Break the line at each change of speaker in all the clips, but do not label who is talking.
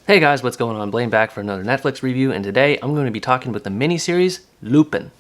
Hey guys, what's going on? Blaine back for another Netflix review, and today I'm going to be talking about the miniseries Lupin.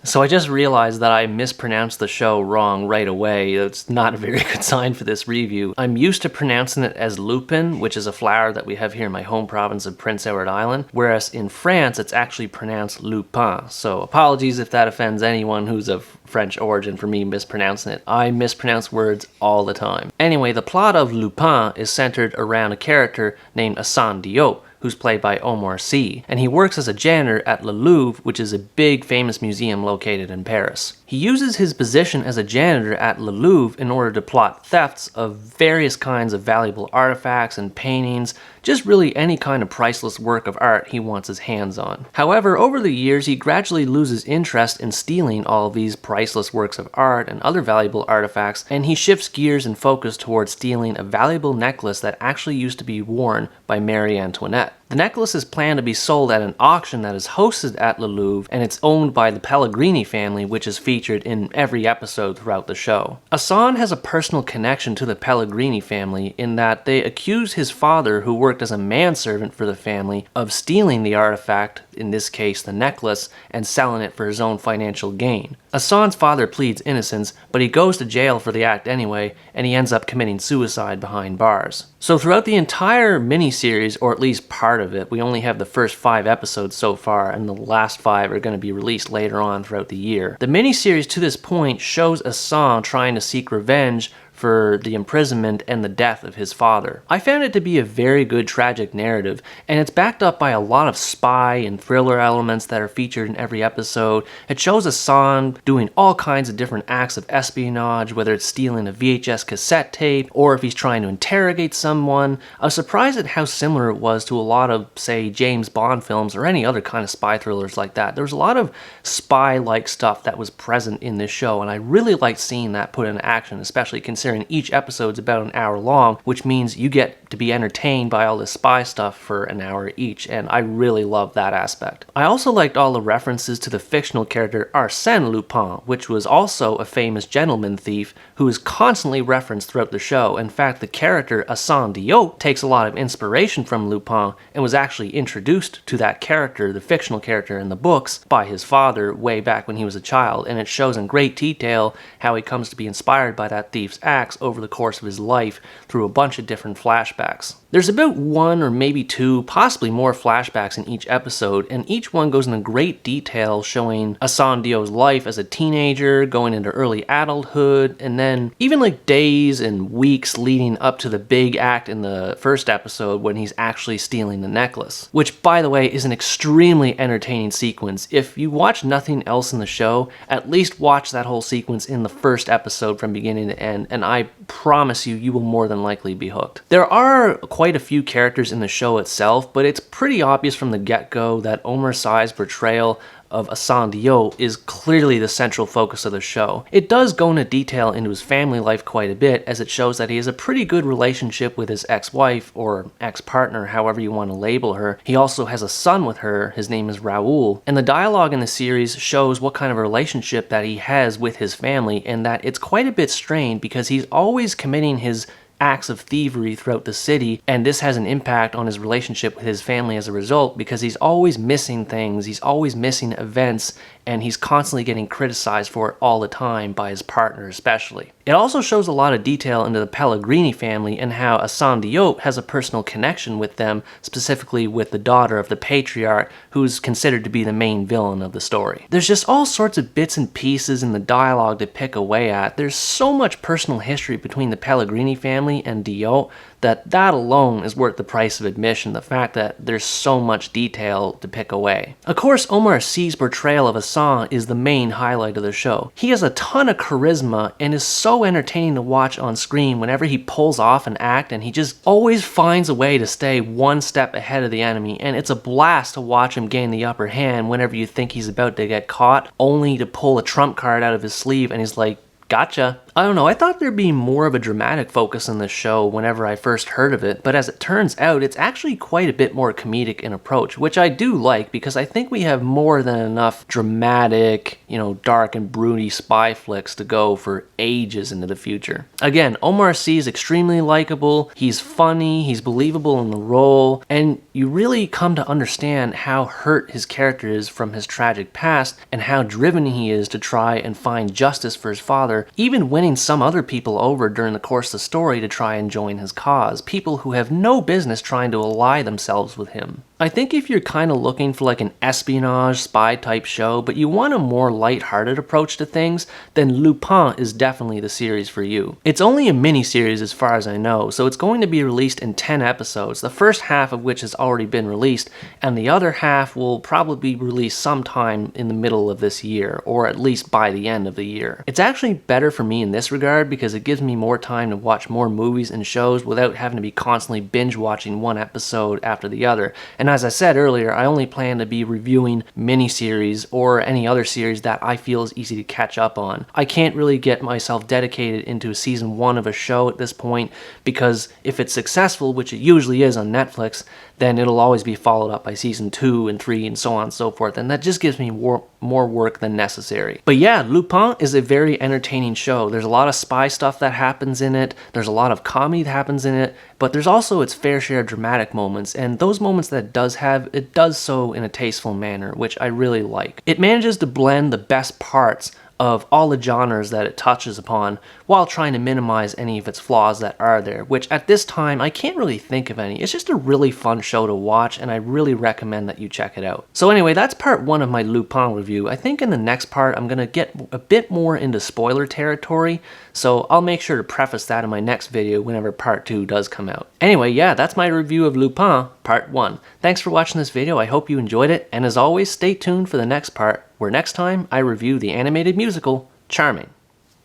So I just realized that I mispronounced the show wrong right away. That's not a very good sign for this review. I'm used to pronouncing it as Lupin, which is a flower that we have here in my home province of Prince Edward Island, whereas in France it's actually pronounced Lupin. So apologies if that offends anyone who's of French origin for me mispronouncing it. I mispronounce words all the time. Anyway, the plot of Lupin is centered around a character named Hassan Diop, who's played by Omar Sy, and he works as a janitor at Le Louvre, which is a big famous museum located in Paris. He uses his position as a janitor at Le Louvre in order to plot thefts of various kinds of valuable artifacts and paintings, just really any kind of priceless work of art he wants his hands on. However, over the years he gradually loses interest in stealing all of these priceless works of art and other valuable artifacts, and he shifts gears and focus towards stealing a valuable necklace that actually used to be worn by Marie Antoinette. The necklace is planned to be sold at an auction that is hosted at Le Louvre, and it's owned by the Pellegrini family, which is featured in every episode throughout the show. Hassan has a personal connection to the Pellegrini family in that they accuse his father, who worked as a manservant for the family, of stealing the artifact, in this case the necklace, and selling it for his own financial gain. Hassan's father pleads innocence, but he goes to jail for the act anyway, and he ends up committing suicide behind bars. So throughout the entire miniseries, or at least part of it, we only have the first 5 episodes so far, and the last 5 are going to be released later on throughout the year. The miniseries to this point shows Hassan trying to seek revenge for the imprisonment and the death of his father. I found it to be a very good tragic narrative, and it's backed up by a lot of spy and thriller elements that are featured in every episode. It shows Hassan doing all kinds of different acts of espionage, whether it's stealing a VHS cassette tape or if he's trying to interrogate someone. I was surprised at how similar it was to a lot of, say, James Bond films or any other kind of spy thrillers like that. There was a lot of spy-like stuff that was present in this show, and I really liked seeing that put into action, especially considering each episode's about an hour long, which means you get to be entertained by all this spy stuff for an hour each, and I really love that aspect. I also liked all the references to the fictional character Arsène Lupin, which was also a famous gentleman thief who is constantly referenced throughout the show. In fact, the character Hassan Diop takes a lot of inspiration from Lupin and was actually introduced to that character, the fictional character in the books, by his father way back when he was a child, and it shows in great detail how he comes to be inspired by that thief's acts over the course of his life through a bunch of different flashbacks. There's about 1 or maybe 2, possibly more flashbacks in each episode, and each one goes into great detail showing Hassan Diop's life as a teenager, going into early adulthood, and then even like days and weeks leading up to the big act in the first episode when he's actually stealing the necklace. Which, by the way, is an extremely entertaining sequence. If you watch nothing else in the show, at least watch that whole sequence in the first episode from beginning to end, and I promise you, you will more than likely be hooked. There are quite a few characters in the show itself, but it's pretty obvious from the get-go that Omar Sy's portrayal of Hassan Diop is clearly the central focus of the show. It does go into detail into his family life quite a bit, as it shows that he has a pretty good relationship with his ex-wife, or ex-partner, however you want to label her. He also has a son with her, his name is Raoul, and the dialogue in the series shows what kind of relationship that he has with his family, and that it's quite a bit strained because he's always committing his acts of thievery throughout the city, and this has an impact on his relationship with his family as a result, because he's always missing things, he's always missing events, and he's constantly getting criticized for it all the time by his partner especially. It also shows a lot of detail into the Pellegrini family and how Hassan Diop has a personal connection with them, specifically with the daughter of the patriarch, who's considered to be the main villain of the story. There's just all sorts of bits and pieces in the dialogue to pick away at. There's so much personal history between the Pellegrini family and Diop that alone is worth the price of admission, the fact that there's so much detail to pick away. Of course, Omar Sy's portrayal of Hassan is the main highlight of the show. He has a ton of charisma and is so entertaining to watch on screen whenever he pulls off an act, and he just always finds a way to stay one step ahead of the enemy, and it's a blast to watch him gain the upper hand whenever you think he's about to get caught, only to pull a trump card out of his sleeve and he's like, gotcha, I don't know, I thought there'd be more of a dramatic focus in this show whenever I first heard of it, but as it turns out, it's actually quite a bit more comedic in approach, which I do like because I think we have more than enough dramatic, dark and broody spy flicks to go for ages into the future. Again, Omar Sy is extremely likable, he's funny, he's believable in the role, and you really come to understand how hurt his character is from his tragic past and how driven he is to try and find justice for his father, even winning some other people over during the course of the story to try and join his cause, people who have no business trying to ally themselves with him. I think if you're kind of looking for like an espionage spy type show, but you want a more light-hearted approach to things, then Lupin is definitely the series for you. It's only a miniseries as far as I know, so it's going to be released in 10 episodes, the first half of which has already been released, and the other half will probably be released sometime in the middle of this year, or at least by the end of the year. It's actually better for me in this regard because it gives me more time to watch more movies and shows without having to be constantly binge watching one episode after the other. And as I said earlier, I only plan to be reviewing miniseries or any other series that I feel is easy to catch up on. I can't really get myself dedicated into a season 1 of a show at this point because if it's successful, which it usually is on Netflix, then it'll always be followed up by season 2 and 3 and so on and so forth, and that just gives me more work than necessary. But yeah, Lupin is a very entertaining show. There's a lot of spy stuff that happens in it, there's a lot of comedy that happens in it, but there's also its fair share of dramatic moments, and those moments that it does so in a tasteful manner, which I really like. It manages to blend the best parts of all the genres that it touches upon while trying to minimize any of its flaws that are there, which at this time I can't really think of any. It's just a really fun show to watch and I really recommend that you check it out. So anyway, that's part 1 of my Lupin review. I think in the next part I'm going to get a bit more into spoiler territory, so I'll make sure to preface that in my next video whenever part 2 does come out. Anyway, yeah, that's my review of Lupin, part 1. Thanks for watching this video, I hope you enjoyed it, and as always, stay tuned for the next part, where next time I review the animated musical, Charming.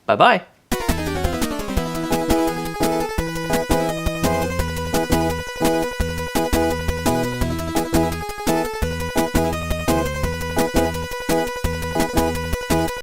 Bye-bye!